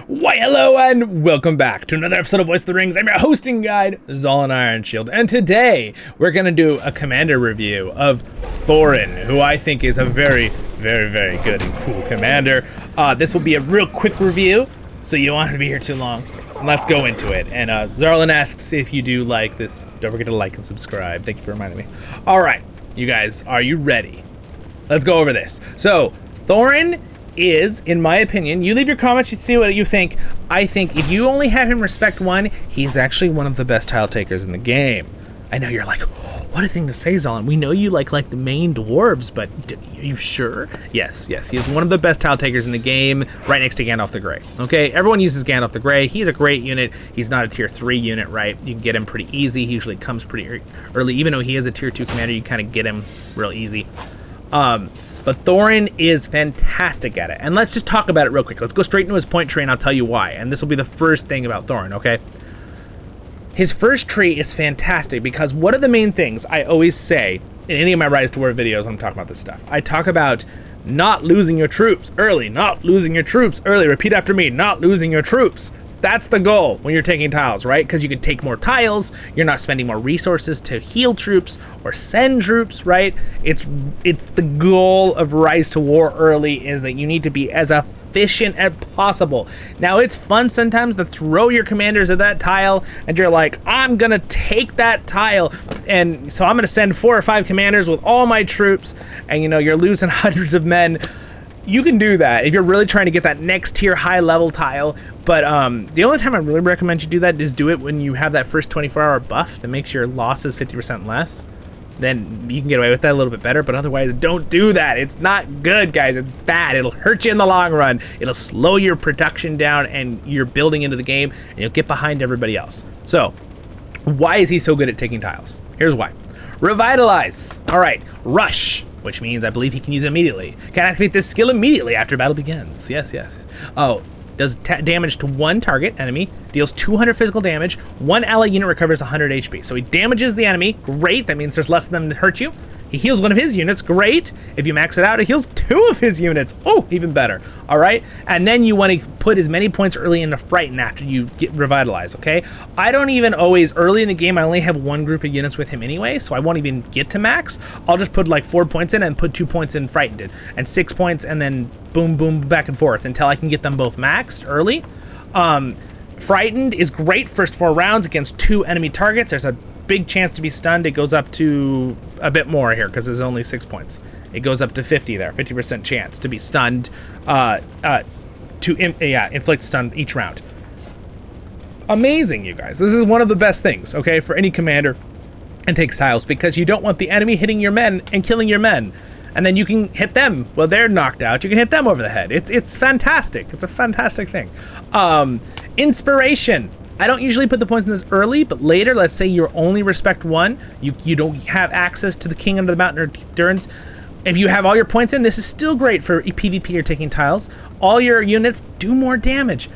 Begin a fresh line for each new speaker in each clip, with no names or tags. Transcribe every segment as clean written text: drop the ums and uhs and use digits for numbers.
Why hello and welcome back to another episode of Voice of the Rings. I'm your hosting guide, Zollin Ironshield, and today we're going to do a commander review of Thorin, who I think is a very good and cool commander. This will be a real quick review, so you don't want to be here too long. Let's go into it. And Zollin asks if you do like this, don't forget to like and subscribe. Thank you for reminding me. All right, you guys, are you ready? Let's go over this. So, Thorin is, in my opinion, you leave your comments, you see what you think. I think if you only have him respect 1, he's actually one of the best tile takers in the game. I know you're like, oh, what a thing to phase on. We know you like the main dwarves, but are you sure? Yes, he is one of the best tile takers in the game, right next to Gandalf the Grey. Okay, everyone uses Gandalf the Grey. He's a great unit. He's not a tier 3 unit, right? You can get him pretty easy. He usually comes pretty early. Even though he is a tier 2 commander, you kind of get him real easy. But Thorin is fantastic at it. And let's just talk about it real quick. Let's go straight into his point tree and I'll tell you why. And this will be the first thing about Thorin, okay? His first tree is fantastic because one of the main things I always say in any of my RiseToWar videos when I'm talking about this stuff, I talk about not losing your troops early, not losing your troops early. Repeat after me, not losing your troops. That's the goal when you're taking tiles, right? Because you can take more tiles, you're not spending more resources to heal troops or send troops, right? It's the goal of RiseToWar early is that you need to be as efficient as possible. Now, it's fun sometimes to throw your commanders at that tile and you're like, I'm gonna take that tile, and so I'm gonna send 4 or 5 commanders with all my troops, and you know, you're losing hundreds of men. You can do that if you're really trying to get that next tier high level tile, but the only time I really recommend you do that is do it when you have that first 24-hour buff that makes your losses 50% less. Then you can get away with that a little bit better, but otherwise don't do that. It's not good, guys. It's bad. It'll hurt you in the long run. It'll slow your production down and you're building into the game and you'll get behind everybody else. So why is he so good at taking tiles? Here's why. Revitalize. All right, rush, which means I believe he can use it immediately. Can activate this skill immediately after battle begins. Yes. Oh, does damage to 1 target enemy, deals 200 physical damage, 1 ally unit recovers 100 HP. So he damages the enemy, great, that means there's less of them to hurt you. He heals 1 of his units, great. If you max it out, it heals 2 of his units, oh, even better, all right? And then you want to put as many points early into Frighten after you get Revitalize, okay? I don't even always, early in the game, I only have 1 group of units with him anyway, so I won't even get to max. I'll just put like 4 points in and put 2 points in Frightened, and 6 points, and then boom, back and forth until I can get them both maxed early. Frightened is great first 4 rounds against 2 enemy targets. There's a big chance to be stunned. It goes up to a bit more here because there's only 6 points. It goes up to 50 there, 50% chance to be stunned, inflict stun each round. Amazing, you guys. This is one of the best things, okay, for any commander and takes tiles, because you don't want the enemy hitting your men and killing your men. And then you can hit them while they're knocked out. You can hit them over the head. It's fantastic. It's a fantastic thing. Inspiration. I don't usually put the points in this early, but later, let's say you're only respect 1, you don't have access to the King Under the Mountain or Durance. If you have all your points in, this is still great for PvP or taking tiles. All your units do more damage.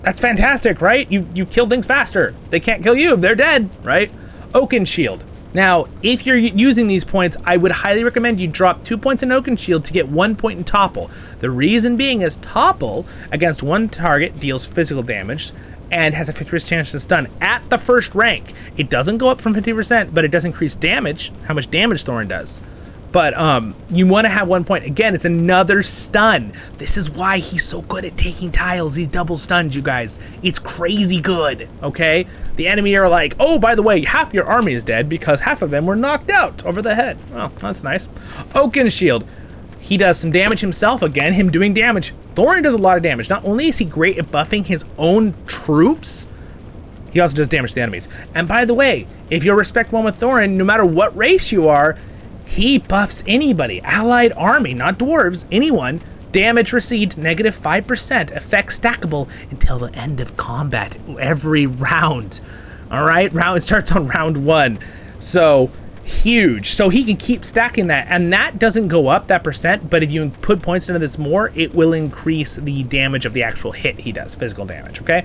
That's fantastic, right? You kill things faster. They can't kill you if they're dead, right? Oakenshield. Now, if you're using these points, I would highly recommend you drop 2 points in Oakenshield to get 1 point in Topple. The reason being is Topple against 1 target deals physical damage and has a 50% chance to stun at the first rank. It doesn't go up from 50%, but it does increase damage, how much damage Thorin does. But you want to have 1 point. Again, it's another stun. This is why he's so good at taking tiles. These double stuns, you guys. It's crazy good, okay? The enemy are like, oh, by the way, half your army is dead because half of them were knocked out over the head. Well, that's nice. Oakenshield. He does some damage himself. Again, him doing damage. Thorin does a lot of damage. Not only is he great at buffing his own troops, he also does damage to the enemies. And by the way, if you're respect 1 with Thorin, no matter what race you are, he buffs anybody. Allied army, not dwarves, anyone. Damage received, -5%. Effect stackable until the end of combat every round. All right, it starts on round 1. So huge. So he can keep stacking that, and that doesn't go up, that percent, but if you put points into this more, it will increase the damage of the actual hit he does, physical damage, okay?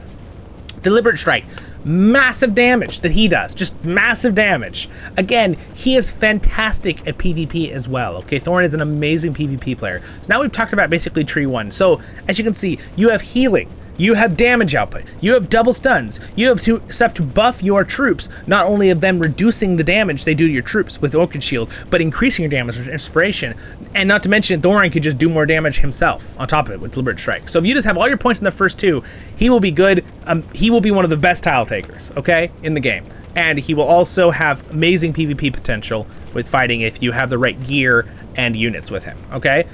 Deliberate Strike, massive damage that he does, just massive damage. Again, he is fantastic at PvP as well, okay? Thorin is an amazing PvP player. So now we've talked about basically Tree 1. So, as you can see, you have healing. You have damage output. You have double stuns. You have stuff to buff your troops, not only of them reducing the damage they do to your troops with Oakenshield, but increasing your damage with Inspiration. And not to mention, Thorin could just do more damage himself on top of it with Deliberate Strike. So if you just have all your points in the first two, he will be good. He will be one of the best tile takers, okay, in the game. And he will also have amazing PvP potential with fighting if you have the right gear and units with him, okay?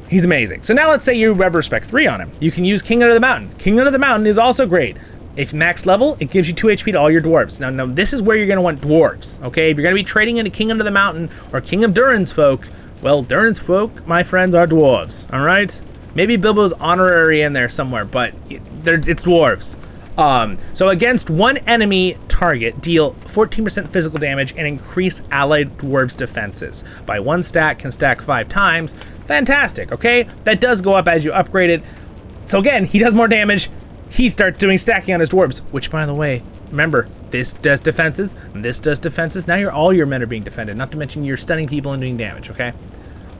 He's amazing. So now let's say you have Respect 3 on him. You can use King Under the Mountain. King Under the Mountain is also great. If max level, it gives you 2 HP to all your dwarves. Now this is where you're going to want dwarves, okay? If you're going to be trading into King Under the Mountain or King of Durin's Folk, well, Durin's Folk, my friends, are dwarves, all right? Maybe Bilbo's honorary in there somewhere, but it's dwarves. So against one enemy target, deal 14% physical damage and increase allied dwarves' defenses. By 1 stack, can stack 5 times. Fantastic, okay? That does go up as you upgrade it. So again, he does more damage. He starts doing stacking on his dwarves, which, by the way, remember, this does defenses, and this does defenses. Now all your men are being defended, not to mention you're stunning people and doing damage, okay?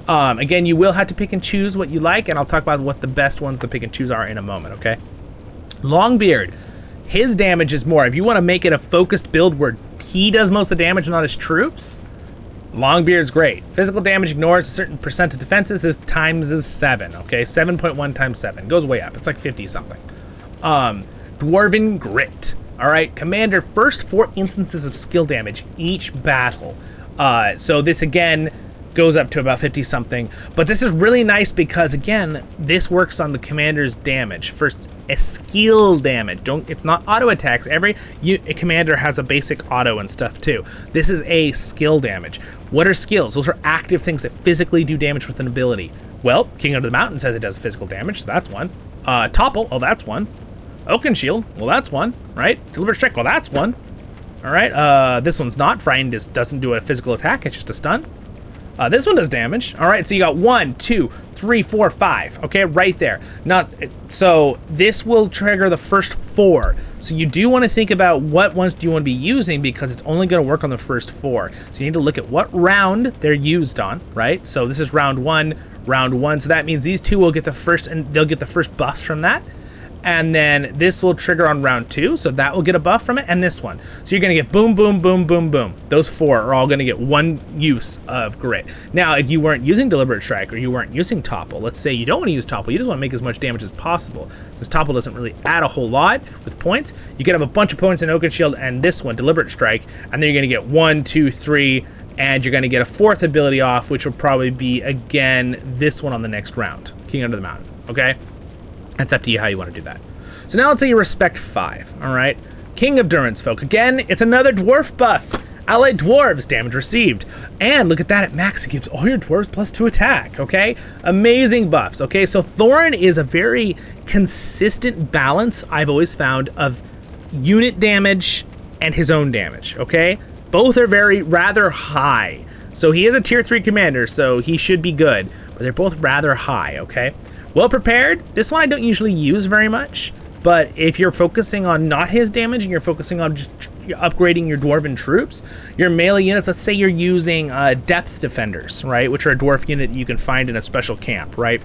Again, you will have to pick and choose what you like, and I'll talk about what the best ones to pick and choose are in a moment, okay? Longbeard, his damage is more. If you want to make it a focused build where he does most of the damage, not his troops, Longbeard's great. Physical damage ignores a certain percent of defenses. This times is 7, okay? 7.1 times 7. Goes way up. It's like 50 something. Dwarven Grit. All right, Commander, first 4 instances of skill damage each battle. So this, again, goes up to about 50 something, but this is really nice because, again, this works on the commander's damage. First, a skill damage. It's not auto attacks. Every commander has a basic auto and stuff too. This is a skill damage. What are skills? Those are active things that physically do damage with an ability. Well, King Under the Mountain says it does physical damage, so that's one. Topple, oh, that's one. Oakenshield, well, that's one, right? Deliberate Strike, well, that's one. All right, this one's not. Frightened doesn't do a physical attack, it's just a stun. This one does damage. All right, so you got 1, 2, 3, 4, 5. Okay, right there. So this will trigger the first 4. So you do want to think about what ones do you want to be using, because it's only going to work on the first 4. So you need to look at what round they're used on, right? So this is round 1. So that means these two will get the first, and they'll get the first buffs from that. And then this will trigger on round 2, so that will get a buff from it, and this one. So you're gonna get boom, boom, boom, boom, boom. Those 4 are all gonna get 1 use of Grit. Now, if you weren't using Deliberate Strike or you weren't using Topple, let's say you don't wanna use Topple, you just wanna make as much damage as possible. Since Topple doesn't really add a whole lot with points, you could have a bunch of points in Oakenshield and this one, Deliberate Strike, and then you're gonna get 1, 2, 3, and you're gonna get a 4th ability off, which will probably be, again, this one on the next round, King Under the Mountain, okay? It's up to you how you want to do that. So now let's say you respect 5, all right? King of Durin's Folk. Again, it's another dwarf buff. Allied dwarves, damage received. And look at that, at max, it gives all your dwarves +2 attack, okay? Amazing buffs, okay? So Thorin is a very consistent balance, I've always found, of unit damage and his own damage, okay? Both are rather high. So he is a tier 3 commander, so he should be good, but they're both rather high, okay? Well prepared, this one I don't usually use very much, but if you're focusing on not his damage and you're focusing on just upgrading your dwarven troops, your melee units, let's say you're using depth defenders, right, which are a dwarf unit you can find in a special camp, right?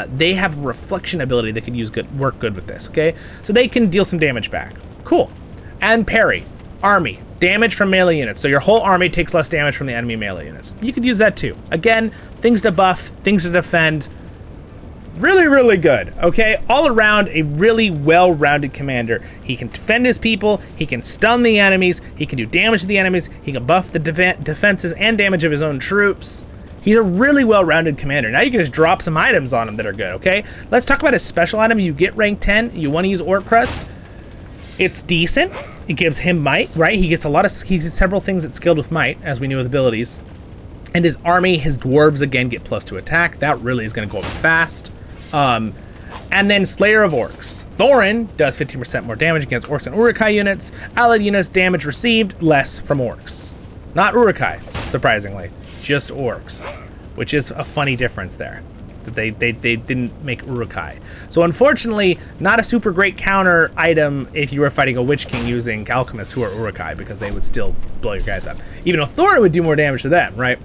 They have reflection ability that could work good with this, okay? So they can deal some damage back. Cool. And parry, army, damage from melee units. So your whole army takes less damage from the enemy melee units. You could use that too. Again, things to buff, things to defend. Really, really good, okay? All around, a really well-rounded commander. He can defend his people, he can stun the enemies, he can do damage to the enemies, he can buff the defenses and damage of his own troops. He's a really well-rounded commander. Now you can just drop some items on him that are good, okay? Let's talk about his special item. You get rank 10, you want to use Orc Crust. It's decent. It gives him might, right? He gets several things that's skilled with might, as we knew with abilities. And his army, his dwarves, again, get +2 attack. That really is going to go up fast. And then Slayer of Orcs. Thorin does 15% more damage against Orcs and Uruk-hai units. Allied units damage received less from Orcs. Not Uruk-hai, surprisingly. Just Orcs, which is a funny difference there. That they didn't make Uruk-hai. So unfortunately, not a super great counter item if you were fighting a Witch King using Alchemists who are Uruk-hai, because they would still blow your guys up. Even though Thorin would do more damage to them, right?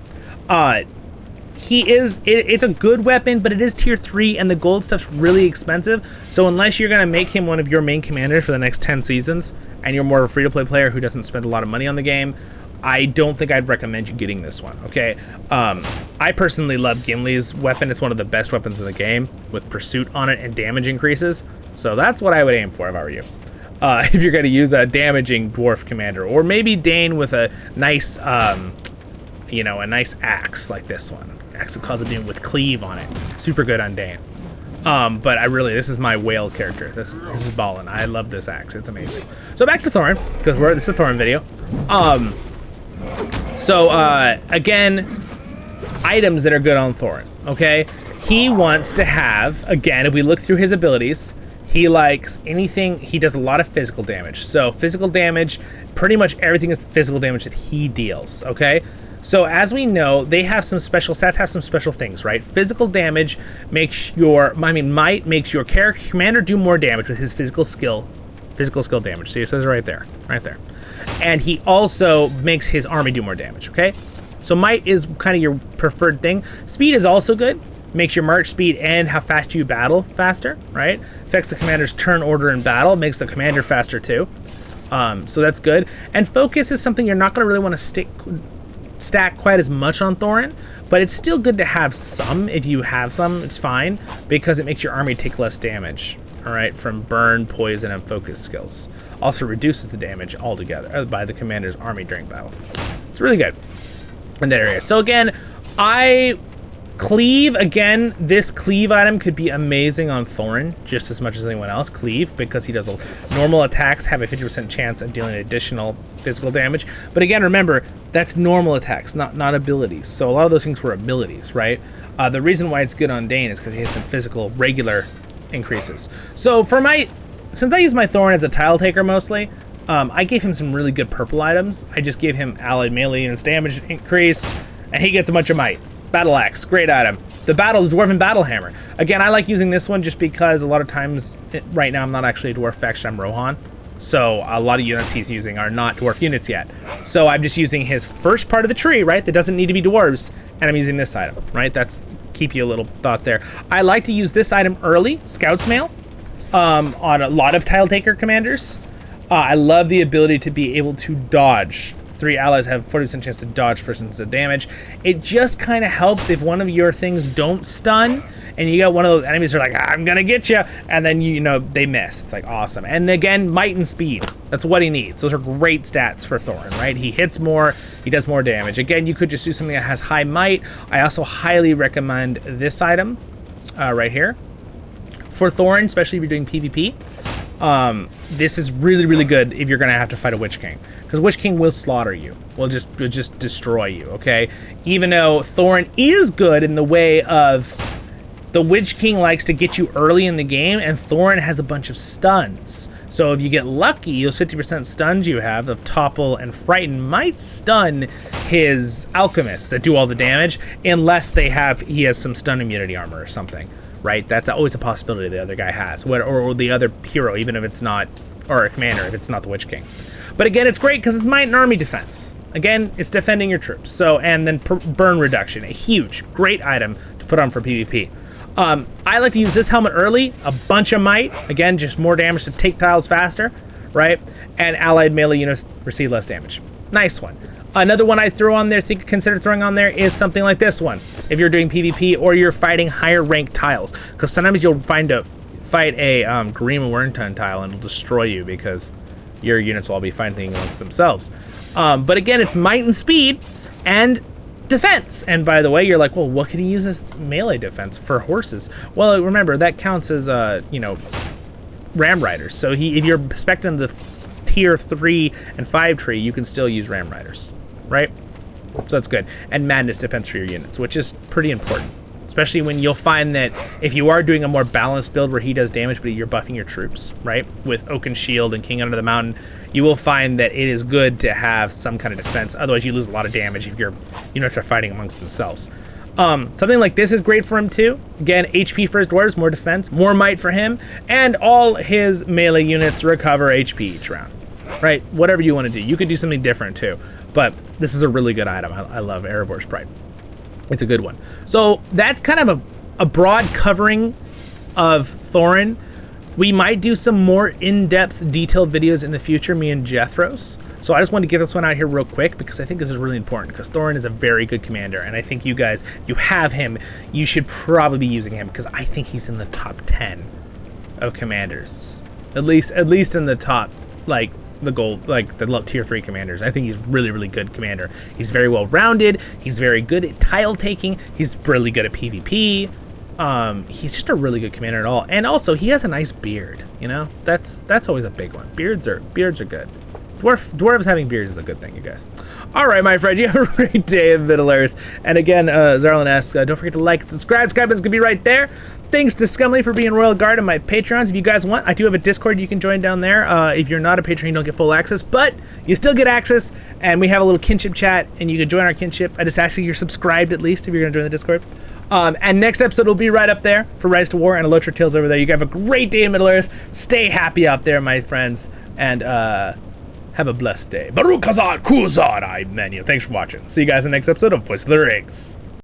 it's a good weapon, but it is tier 3 and the gold stuff's really expensive. So unless you're gonna make him one of your main commanders for the next 10 seasons and you're more of a free-to-play player who doesn't spend a lot of money on the game, I don't think I'd recommend you getting this one, okay? I personally love Gimli's weapon. It's one of the best weapons in the game with pursuit on it and damage increases. So that's what I would aim for if I were you. If you're gonna use a damaging dwarf commander, or maybe Dane with a nice, you know, a nice axe like this one. Axe of Cause of Doom with cleave on it. Super good on Dane. But this is my whale character. This is ballin'. I love this axe. It's amazing. So back to Thorin, because this is a Thorin video. Again, items that are good on Thorin, okay? He wants to have, again, if we look through his abilities, he likes anything, he does a lot of physical damage. So physical damage, pretty much everything is physical damage that he deals, okay? So as we know, they have some special stats, have some special things, right? Physical damage makes might makes your commander do more damage with his physical skill damage. See, it says right there. And he also makes his army do more damage, okay? So might is kind of your preferred thing. Speed is also good. Makes your march speed and how fast you battle faster, right? Affects the commander's turn order in battle, makes the commander faster too. So that's good. And focus is something you're not gonna really want to stack quite as much on Thorin, but it's still good to have some. If you have some, it's fine, because it makes your army take less damage, all right, from burn, poison, and focus skills. Also reduces the damage altogether by the commander's army during battle. It's really good in that area. So again, Cleave, again, this cleave item could be amazing on Thorin just as much as anyone else. Cleave, because he does normal attacks have a 50% chance of dealing additional physical damage. But again, remember, that's normal attacks, not abilities. So a lot of those things were abilities, right? The reason why it's good on Dane is because he has some physical regular increases. So since I use my Thorin as a tile taker mostly, I gave him some really good purple items. I just gave him allied melee units damage increased, and he gets a bunch of might. Battle Axe, great item. The Dwarven Battle Hammer. Again, I like using this one just because a lot of times, right now I'm not actually a dwarf faction, I'm Rohan. So a lot of units he's using are not dwarf units yet. So I'm just using his first part of the tree, right? That doesn't need to be dwarves, and I'm using this item, right? That's, keep you a little thought there. I like to use this item early, Scout's Mail, on a lot of Tile Taker commanders. I love the ability to be able to dodge. 3 allies have 40% chance to dodge first instance of damage. It just kind of helps if one of your things don't stun, and you got one of those enemies who are like, I'm gonna get you, and then you know they miss. It's like awesome. And again, might and speed. That's what he needs. Those are great stats for Thorin, right? He hits more, he does more damage. Again, you could just do something that has high might. I also highly recommend this item right here for Thorin, especially if you're doing PvP. This is really, really good if you're gonna have to fight a Witch King, because Witch King will slaughter you, will just destroy you, okay? Even though Thorin is good in the way of the Witch King likes to get you early in the game, and Thorin has a bunch of stuns. So if you get lucky, those 50% stuns you have of Topple and Frighten might stun his alchemists that do all the damage, unless he has some stun immunity armor or something. Right, that's always a possibility the other guy has, or the other hero, even if it's not, or a commander, if it's not the Witch King. But again, it's great because it's might and army defense. Again, it's defending your troops. So, and then burn reduction, a huge, great item to put on for PvP. I like to use this helmet early, a bunch of might, again, just more damage to take tiles faster, right? And allied melee units receive less damage. Nice one. Another one I throw on there, consider throwing on there, is something like this one. If you're doing PvP or you're fighting higher ranked tiles, because sometimes you'll fight a Grima Wernton tile and it'll destroy you because your units will all be fighting amongst themselves. But again, it's might and speed and defense. And by the way, you're like, well, what can he use as melee defense for horses? Well, remember that counts as Ram Riders. So if you're expecting the tier 3 and 5 tree, you can still use Ram Riders. Right? So that's good. And madness defense for your units, which is pretty important. Especially when you'll find that if you are doing a more balanced build where he does damage, but you're buffing your troops, right? With Oakenshield and King Under the Mountain, you will find that it is good to have some kind of defense. Otherwise, you lose a lot of damage if your units are fighting amongst themselves. Something like this is great for him too. Again, HP for his dwarves, more defense, more might for him, and all his melee units recover HP each round. Right? Whatever you want to do. You could do something different too. But this is a really good item. I love Erebor's Pride. It's a good one. So that's kind of a broad covering of Thorin. We might do some more in-depth, detailed videos in the future, me and Jethros. So I just wanted to get this one out here real quick because I think this is really important because Thorin is a very good commander, and I think you guys, if you have him, you should probably be using him because I think he's in the top 10 of commanders. At least in the top, like the gold, like the tier 3 commanders. I think he's really, really good commander. He's very well rounded. He's very good at tile taking. He's really good at PvP. He's just a really good commander at all, and also he has a nice beard. You know, that's always a big one. Beards are good. Dwarves having beards is a good thing, you guys. All right, my friends, you have a great day in Middle Earth. And again, Zollin asks, don't forget to like and subscribe. Subscribe buttons gonna be right there. Thanks to Skumley for being Royal Guard and my Patrons. If you guys want, I do have a Discord you can join down there. If you're not a patron, you don't get full access, but you still get access. And we have a little kinship chat, and you can join our kinship. I just ask you you're subscribed at least if you're gonna join the Discord. And next episode will be right up there for RiseToWar and Elotra Tales over there. You guys have a great day in Middle Earth. Stay happy out there, my friends, and have a blessed day. Baruch Hazard Kuzar, I menu. Thanks for watching. See you guys in the next episode of Voice of the Rings.